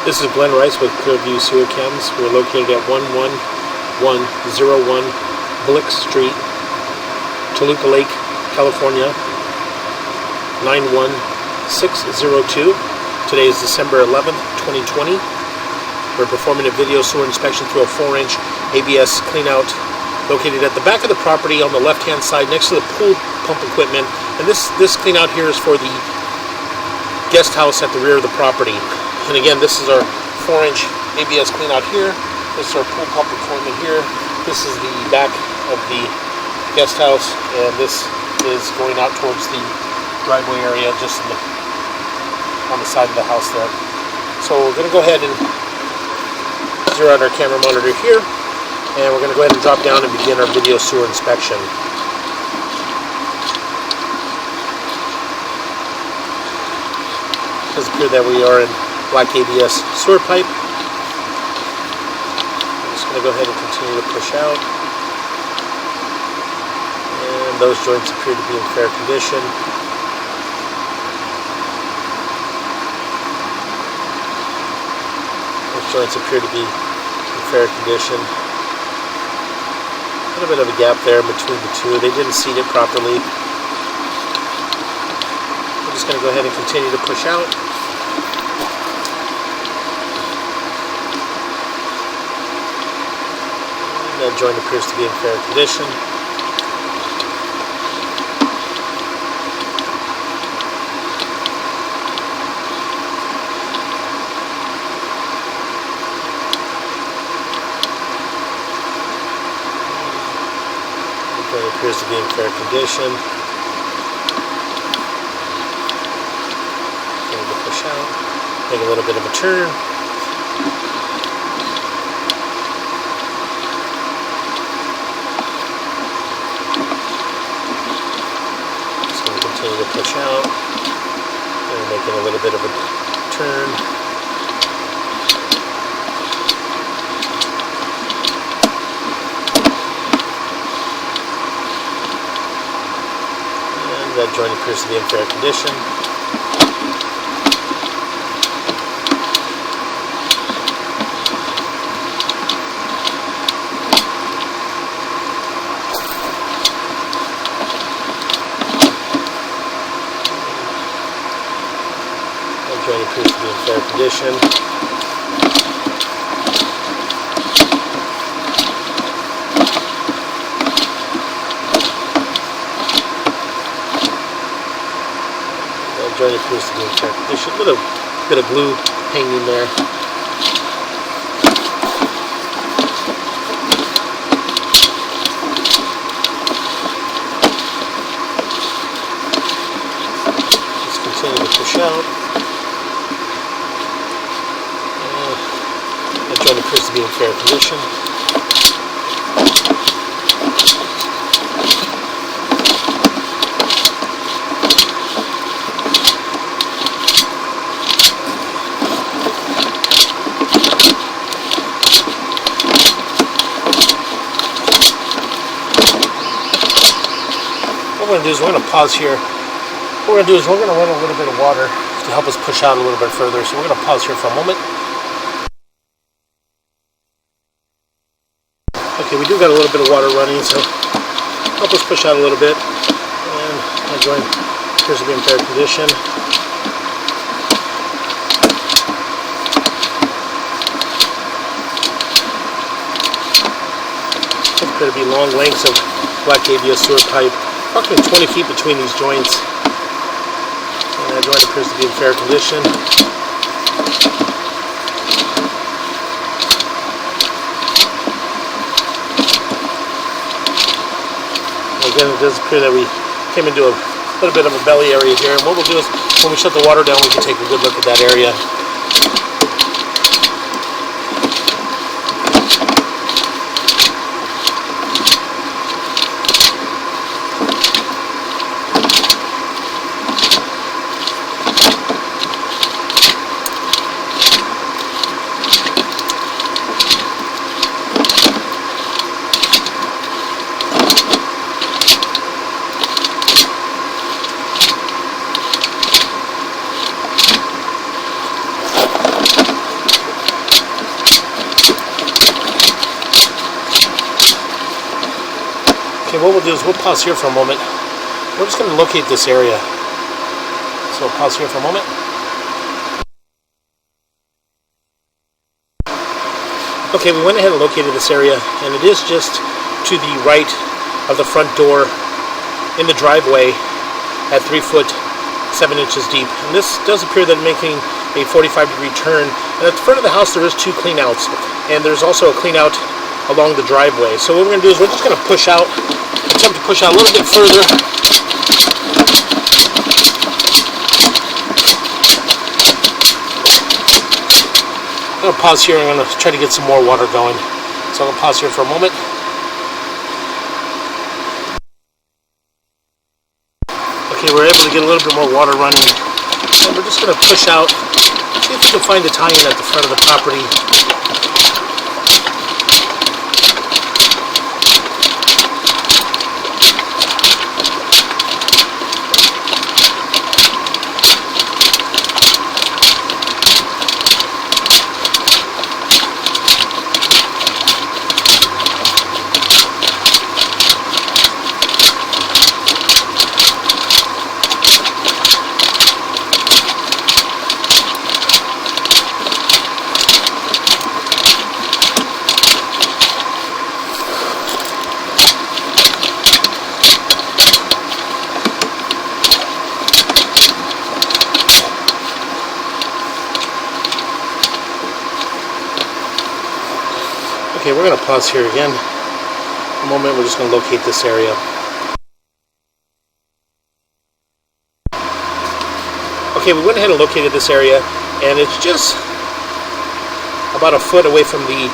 This is Glenn Rice with Clearview Sewer Chems. We're located at 11101 Blix Street, Toluca Lake, California, 91602. Today is December 11th, 2020. We're performing a video sewer inspection through a 4-inch ABS cleanout located at the back of the property on the left-hand side next to the pool pump equipment. And this cleanout here is for the guest house at the rear of the property. And again, this is our 4-inch ABS cleanout here. This is our pool pump equipment here. This is the back of the guest house, and this is going out towards the driveway area just on the side of the house there. So we're going to go ahead and zero out our camera monitor here, and we're going to go ahead and drop down and begin our video sewer inspection. It does appear that we are in black ABS sewer pipe. I'm just going to go ahead and continue to push out, and those joints appear to be in fair condition. Those joints appear to be in fair condition. A little bit of a gap there between the two. They didn't seat it properly. I'm just going to go ahead and continue to push out. And that joint appears to be in fair condition. It appears to be in fair condition. Going to push out, make a little bit of a turn. Just going to continue to push out, and making a little bit of a turn. That joint appears to be in fair condition. That joint appears to be in fair condition. Joint appears to be in fair condition. A little bit of glue hanging there. Just continue to push out. That joint appears to be in fair condition. What we're going to do is we're going to pause here. What we're going to do is we're going to run a little bit of water to help us push out a little bit further. So we're going to pause here for a moment. Okay, we do got a little bit of water running, so help us push out a little bit. And my joint appears to be in fair condition. There appear to be long lengths of black ABS sewer pipe. Approximately 20 feet between these joints, and that joint appears to be in fair condition. Again, it does appear that we came into a little bit of a belly area here, and what we'll do is when we shut the water down, we can take a good look at that area. Okay, what we'll do is we'll pause here for a moment. We're just going to locate this area. So we'll pause here for a moment. Okay, we went ahead and located this area, and it is just to the right of the front door in the driveway at 3 foot 7 inches deep. And this does appear that making a 45-degree turn. And at the front of the house there is 2 cleanouts, and there's also a cleanout along the driveway. So what we're going to do is we're just going to push out, attempt to push out a little bit further. I'm going to pause here. I'm going to try to get some more water going. So I'm going to pause here for a moment. Okay, we're able to get a little bit more water running. And we're just going to push out, see if we can find the tie-in at the front of the property. Okay, we're going to pause here again. A moment, we're just going to locate this area. Okay, we went ahead and located this area, and it's just about a foot away from the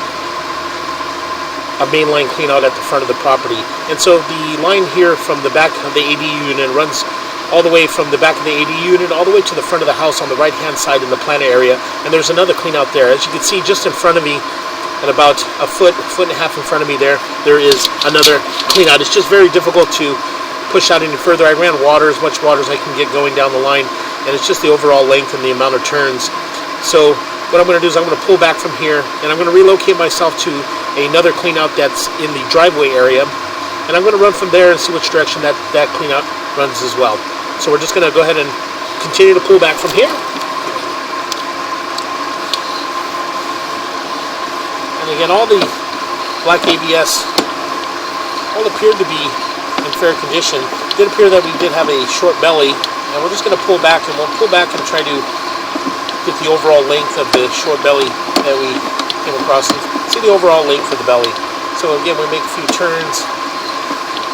main line cleanout at the front of the property. And so the line here from the back of the ADU unit runs all the way from the back of the ADU unit all the way to the front of the house on the right-hand side in the planter area. And there's another cleanout there. As you can see, just in front of me, and about a foot and a half in front of me there is another cleanout. It's just very difficult to push out any further. I ran water, as much water as I can get going down the line, and it's just the overall length and the amount of turns. So what I'm going to do is I'm going to pull back from here, and I'm going to relocate myself to another cleanout that's in the driveway area, and I'm going to run from there and see which direction that cleanout runs as well. So we're just going to go ahead and continue to pull back from here. And again, all the black ABS all appeared to be in fair condition. It did appear that we did have a short belly, and we're just going to pull back, and we'll pull back and try to get the overall length of the short belly that we came across, and see the overall length of the belly. So again, we make a few turns.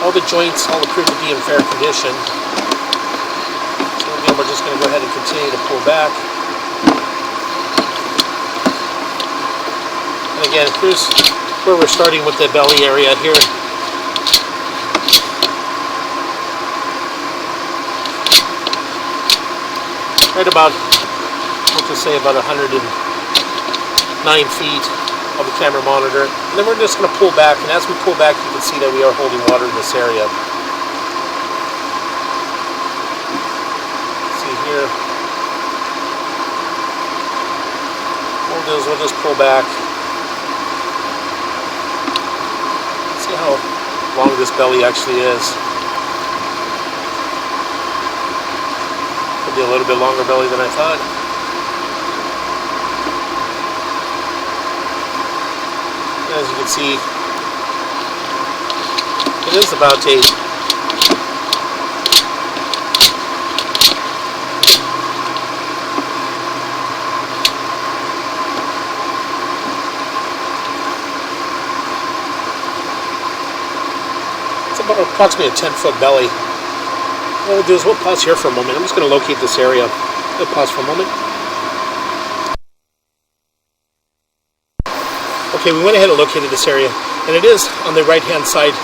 All the joints all appear to be in fair condition. So again, we're just going to go ahead and continue to pull back. And again, here's where we're starting with the belly area here. Right about, let's just say about 109 feet of the camera monitor. And then we're just going to pull back, and as we pull back, you can see that we are holding water in this area. See here. What we'll do is we'll just pull back. See how long this belly actually is. Could be a little bit longer belly than I thought. As you can see, it is about a approximately a 10-foot belly. What we'll do is we'll pause here for a moment. I'm just going to locate this area. We'll pause for a moment. Okay, we went ahead and located this area, and it is on the right-hand side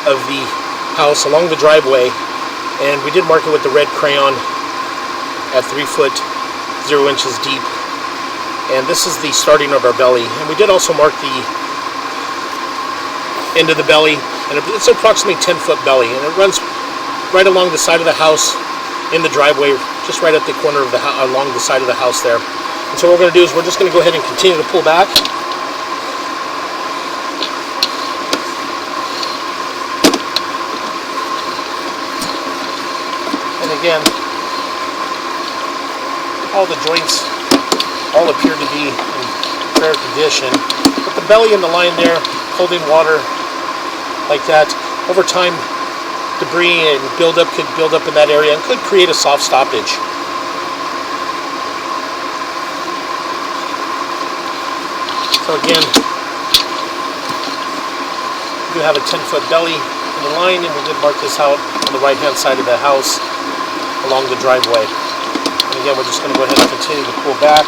of the house along the driveway, and we did mark it with the red crayon at 3 foot 0 inches deep, and this is the starting of our belly. And we did also mark the end of the belly, and it's approximately 10-foot belly, and it runs right along the side of the house in the driveway, just right at the corner of the along the side of the house there. And so what we're going to do is we're just going to go ahead and continue to pull back. again, all the joints all appear to be in fair condition. But the belly and the line there holding water like that, over time debris and buildup could build up in that area and could create a soft stoppage. So again, we do have a 10-foot belly in the line, and we did mark this out on the right-hand side of the house along the driveway. And again, we're just going to go ahead and continue to pull back.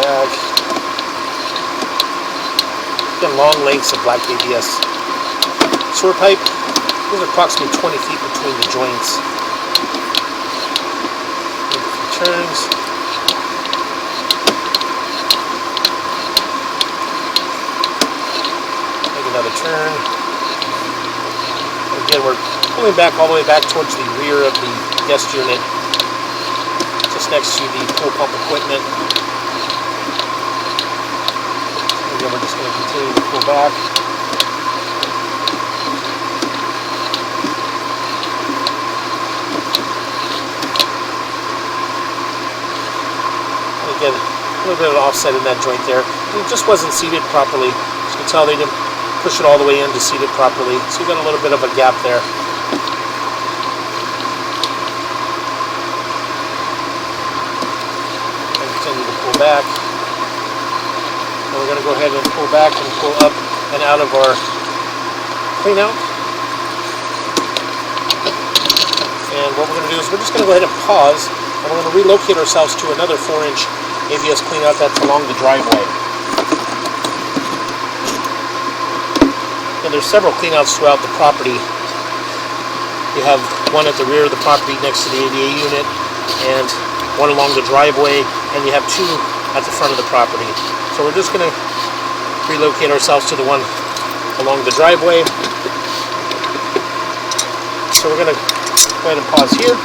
Back. Again, long lengths of black ABS sewer pipe. There's approximately 20 feet between the joints. Make a few turns. Make another turn. And again, we're pulling back all the way back towards the rear of the guest unit, just next to the pool pump equipment. Again, we're just going to continue to pull back. And again, a little bit of an offset in that joint there. It just wasn't seated properly. As you can tell, they didn't push it all the way in to seat it properly. So you've got a little bit of a gap there. And continue to pull back. And we're going to go ahead and pull back and pull up and out of our clean out. And what we're going to do is we're just going to go ahead and pause, and we're going to relocate ourselves to another 4-inch ABS clean out that's along the driveway. And there's several clean outs throughout the property. You have one at the rear of the property next to the ADA unit, and one along the driveway, and you have two at the front of the property. So we're just going to relocate ourselves to the one along the driveway. So we're going to go ahead and pause here.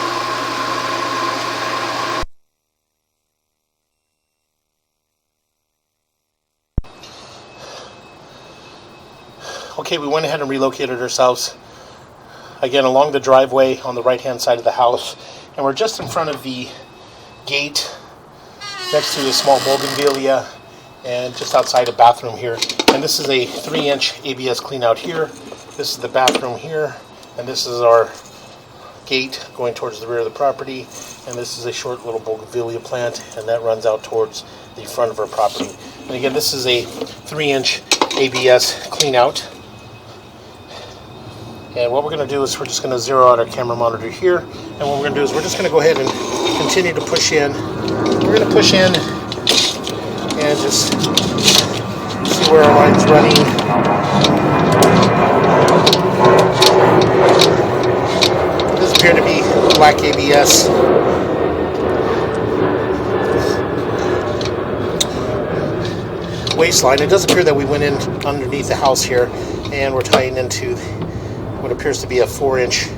Okay, we went ahead and relocated ourselves again along the driveway on the right-hand side of the house, and we're just in front of the gate next to the small bougainvillea and just outside a bathroom here. And this is a 3-inch ABS clean out here. This is the bathroom here, and this is our gate going towards the rear of the property, and this is a short little bougainvillea plant, and that runs out towards the front of our property. And again, this is a 3-inch ABS clean out. And what we're going to do is we're just going to zero out our camera monitor here, and what we're going to do is we're just going to go ahead and continue to push in. We're going to push in and just see where our line's running. It does appear to be black ABS. Waistline. It does appear that we went in underneath the house here, and we're tying into what appears to be a 4-inch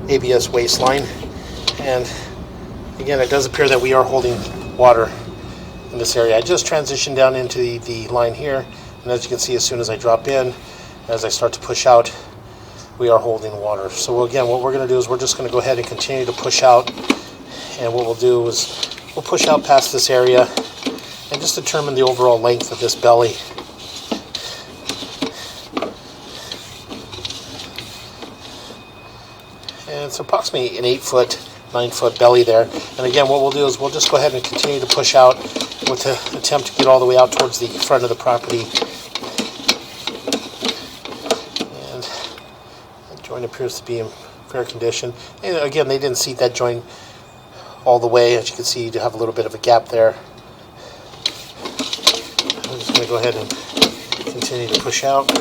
ABS waistline. And again, it does appear that we are holding water in this area. I just transitioned down into the line here, and as you can see, as soon as I drop in, as I start to push out, we are holding water. So again, what we're going to do is we're just going to go ahead and continue to push out, and what we'll do is we'll push out past this area and just determine the overall length of this belly. And it's approximately an 8-foot, 9-foot belly there. And again, what we'll do is we'll just go ahead and continue to push out with the attempt to get all the way out towards the front of the property. And that joint appears to be in fair condition. And again, they didn't seat that joint all the way. As you can see, you do have a little bit of a gap there. I'm just going to go ahead and continue to push out.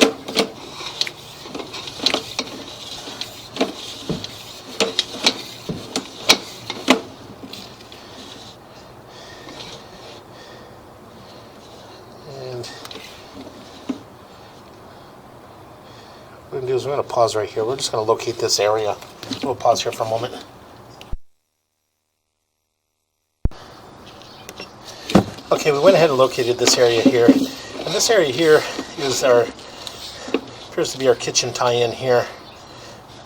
going to do is we're going to pause right here. We're just going to locate this area. We'll pause here for a moment. Okay, we went ahead and located this area here. And this area here is appears to be our kitchen tie-in here.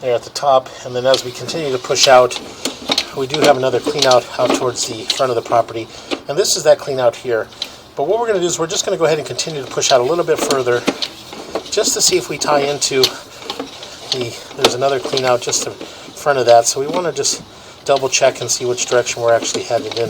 There at the top. And then as we continue to push out, we do have another clean out towards the front of the property. And this is that clean out here. But what we're going to do is we're just going to go ahead and continue to push out a little bit further, just to see if we tie into there's another clean out just in front of that. So we want to just double check and see which direction we're actually headed in.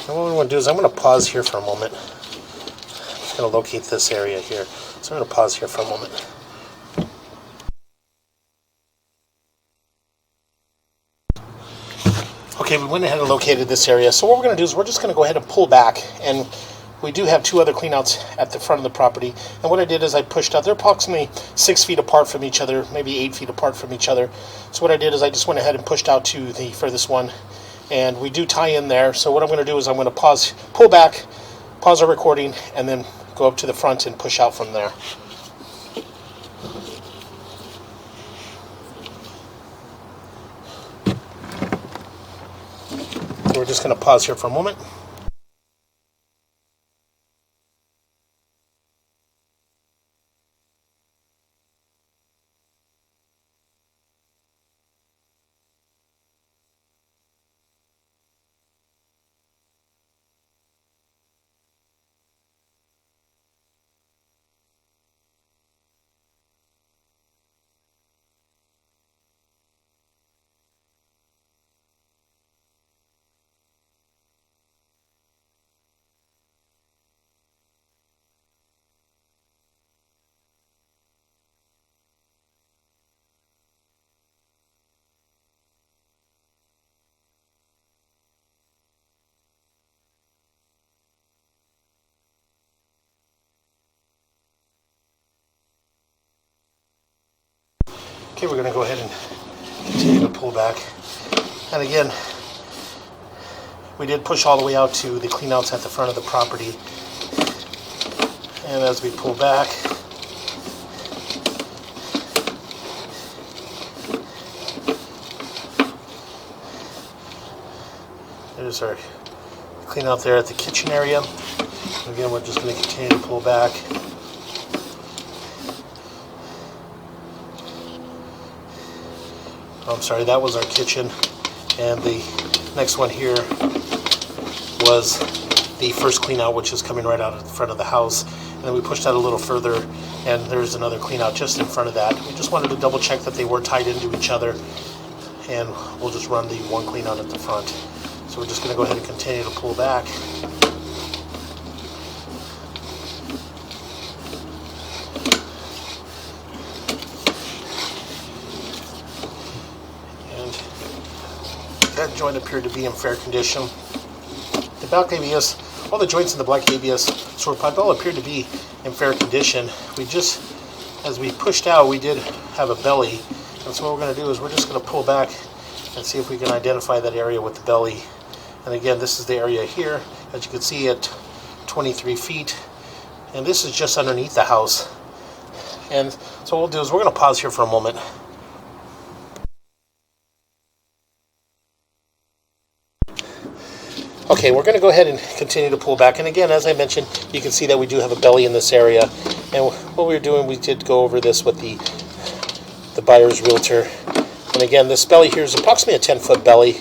And what we want to do is I'm going to pause here for a moment. I'm just going to locate this area here. So I'm going to pause here for a moment. Okay, we went ahead and located this area. So what we're going to do is we're just going to go ahead and pull back. And we do have two other cleanouts at the front of the property. And what I did is I pushed out. They're approximately 6 feet apart from each other, maybe 8 feet apart from each other. So what I did is I just went ahead and pushed out to the furthest one. And we do tie in there. So what I'm going to do is I'm going to pull back, pause our recording, and then go up to the front and push out from there. We're just going to pause here for a moment. Okay, we're going to go ahead and continue to pull back. And again, we did push all the way out to the cleanouts at the front of the property. And as we pull back, there's our cleanout there at the kitchen area. Again, we're just going to continue to pull back. I'm sorry, that was our kitchen, and the next one here was the first clean out, which is coming right out of the front of the house. And then we pushed that a little further, and there's another clean out just in front of that. We just wanted to double check that they were tied into each other, and we'll just run the one clean out at the front. So we're just going to go ahead and continue to pull back. That joint appeared to be in fair condition. The black ABS, all the joints in the black ABS sort pipe all appeared to be in fair condition. We just, as we pushed out, we did have a belly. And so what we're going to do is we're just going to pull back and see if we can identify that area with the belly. And again, this is the area here, as you can see, at 23 feet. And this is just underneath the house. And so what we'll do is we're going to pause here for a moment. Okay, we're going to go ahead and continue to pull back. And again, as I mentioned, you can see that we do have a belly in this area. And what we were doing, we did go over this with the buyer's realtor. And again, this belly here is approximately a 10-foot belly.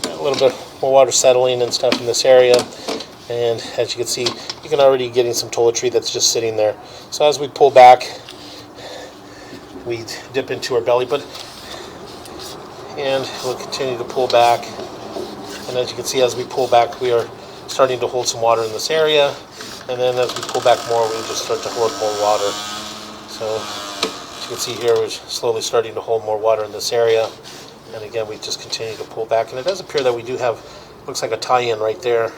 A little bit more water settling and stuff in this area. And as you can see, you can already getting some toiletry that's just sitting there. So as we pull back, we dip into our belly. And we'll continue to pull back, and as you can see, as we pull back, we are starting to hold some water in this area, and then as we pull back more, we just start to hold more water. So as you can see here, we're slowly starting to hold more water in this area, and again, we just continue to pull back, and it does appear that we do have, looks like a tie-in right there,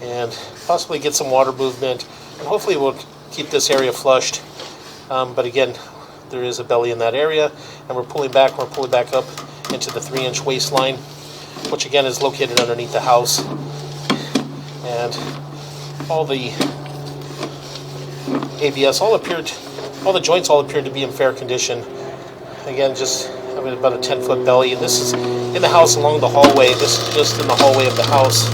and possibly get some water movement, and hopefully we'll keep this area flushed, but again, there is a belly in that area, and we're pulling back up into the 3-inch waistline, which again is located underneath the house. And all the ABS, all the joints all appeared to be in fair condition. Again, just having about a 10-foot belly, and this is in the house along the hallway. This is just in the hallway of the house.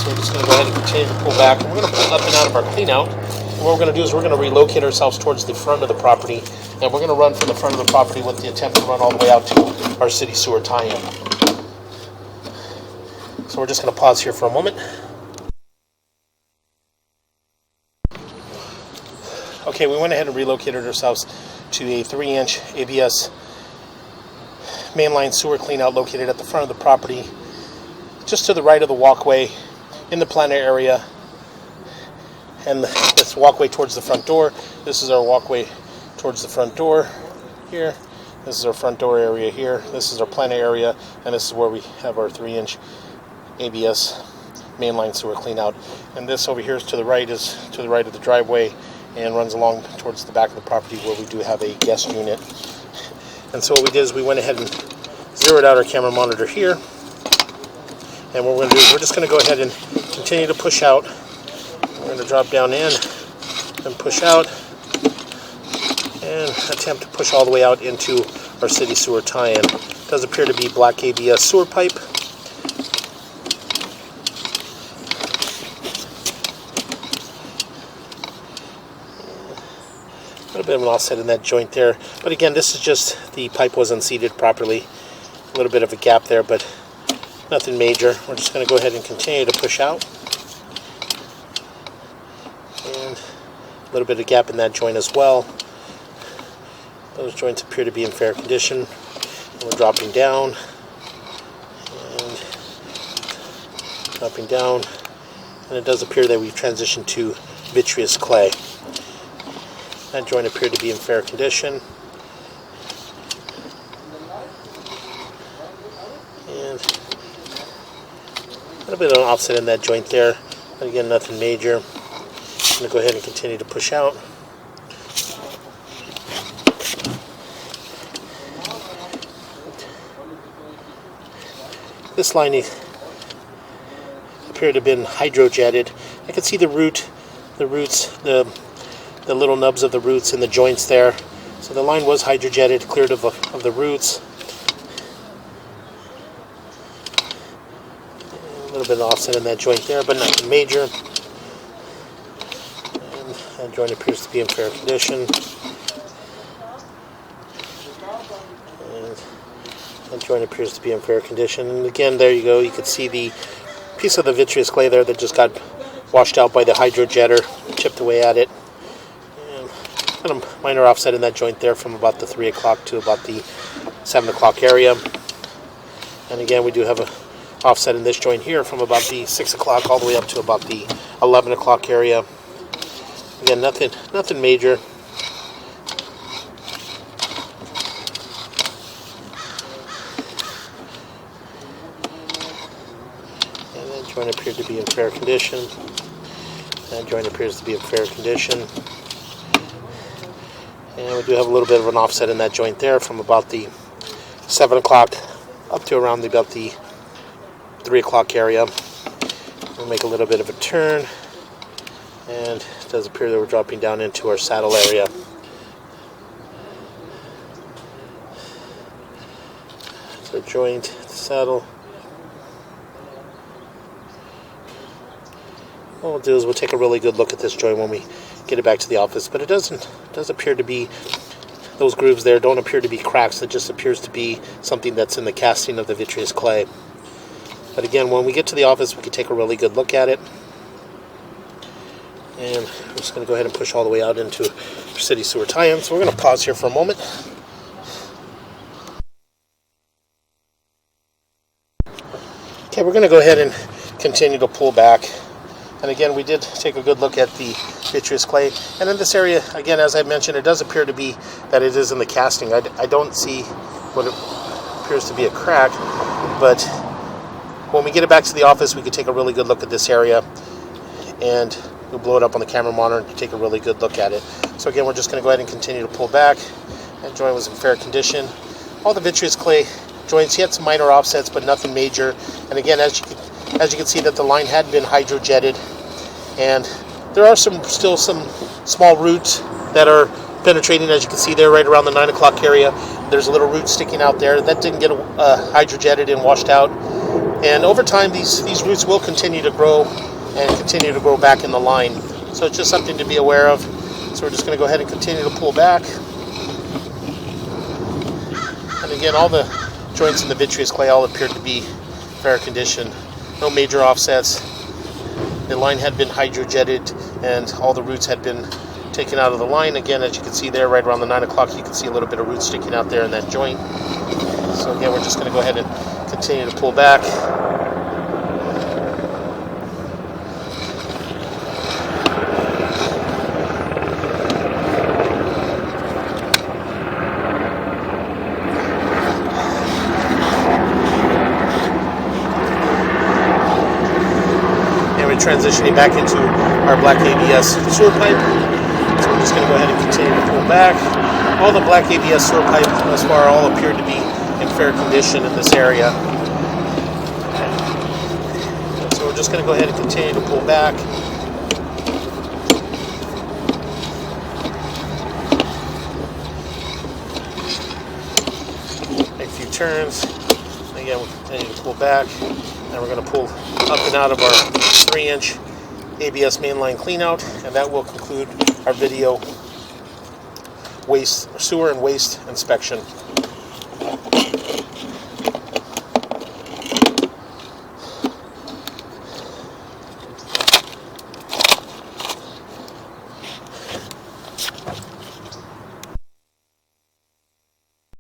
So we're just going to go ahead and continue to pull back, and we're going to pull up and out of our clean out. And what we're going to do is we're going to relocate ourselves towards the front of the property, and we're going to run from the front of the property with the attempt to run all the way out to our city sewer tie-in. So we're just going to pause here for a moment. Okay, we went ahead and relocated ourselves to a 3-inch ABS mainline sewer cleanout located at the front of the property, just to the right of the walkway in the planter area, and this walkway towards the front door. This is our walkway towards the front door here. This is our front door area here. This is our planter area, and this is where we have our 3-inch ABS mainline sewer cleanout. And this over here is to the right of the driveway, and runs along towards the back of the property where we do have a guest unit. And so what we did is we went ahead and zeroed out our camera monitor here. And what we're going to do is we're just going to go ahead and continue to push out. We're going to drop down in and push out and attempt to push all the way out into our city sewer tie-in. It does appear to be black ABS sewer pipe. A little bit of an offset in that joint there, but again, this is just the pipe wasn't seated properly. A little bit of a gap there, but nothing major. We're just going to go ahead and continue to push out, and a little bit of gap in that joint as well. Those joints appear to be in fair condition. And we're dropping down and dropping down, and it does appear that we've transitioned to vitreous clay. That joint appeared to be in fair condition. And a little bit of an offset in that joint there. But again, nothing major. I'm going to go ahead and continue to push out. This line appeared to have been hydrojetted. I can see the roots, the little nubs of the roots and the joints there. So the line was hydrojetted, cleared of the roots. A little bit of offset in that joint there, but nothing major. And that joint appears to be in fair condition. And that joint appears to be in fair condition. And again, there you go. You can see the piece of the vitreous clay there that just got washed out by the hydrojetter, chipped away at it. And a minor offset in that joint there from about the 3 o'clock to about the 7 o'clock area. And again, we do have an offset in this joint here from about the 6 o'clock all the way up to about the 11 o'clock area. Again, nothing major. And that joint appeared to be in fair condition. That joint appears to be in fair condition. And we do have a little bit of an offset in that joint there from about the 7 o'clock up to around about the 3 o'clock area. We'll make a little bit of a turn, and it does appear that we're dropping down into our saddle area. So joint, saddle. What we'll do is we'll take a really good look at this joint when we get it back to the office, but it does appear to be, those grooves there don't appear to be cracks. It just appears to be something that's in the casting of the vitreous clay. But again, when we get to the office, we can take a really good look at it. And I'm just going to go ahead and push all the way out into our city sewer tie-in. So we're going to pause here for a moment. Okay, we're going to go ahead and continue to pull back. And again, we did take a good look at the vitreous clay. And in this area, again, as I mentioned, it does appear to be that it is in the casting. I don't see what it appears to be a crack. But when we get it back to the office, we can take a really good look at this area. And you'll blow it up on the camera monitor and you take a really good look at it. So again, we're just going to go ahead and continue to pull back. That joint was in fair condition. All the vitreous clay joints, he had some minor offsets, but nothing major. And again, as you can see, that the line had been hydrojetted, and there are still some small roots that are penetrating, as you can see there, right around the 9 o'clock area. There's a little root sticking out there that didn't get hydrojetted and washed out. And over time, these roots will continue to grow and continue to grow back in the line. So it's just something to be aware of. So we're just going to go ahead and continue to pull back. And again, all the joints in the vitreous clay all appeared to be fair condition. No major offsets. The line had been hydrojetted and all the roots had been taken out of the line. Again, as you can see there, right around the 9 o'clock, you can see a little bit of root sticking out there in that joint. So again, we're just going to go ahead and continue to pull back. And we're transitioning back into our black ABS sewer pipe. So we're just going to go ahead and continue to pull back. All the black ABS sewer pipe thus far all appeared to be in fair condition in this area. So we're just going to go ahead and continue to pull back. Make a few turns. Again, we'll continue to pull back. And we're going to pull up and out of our 3-inch ABS mainline cleanout, and that will conclude our video sewer and waste inspection.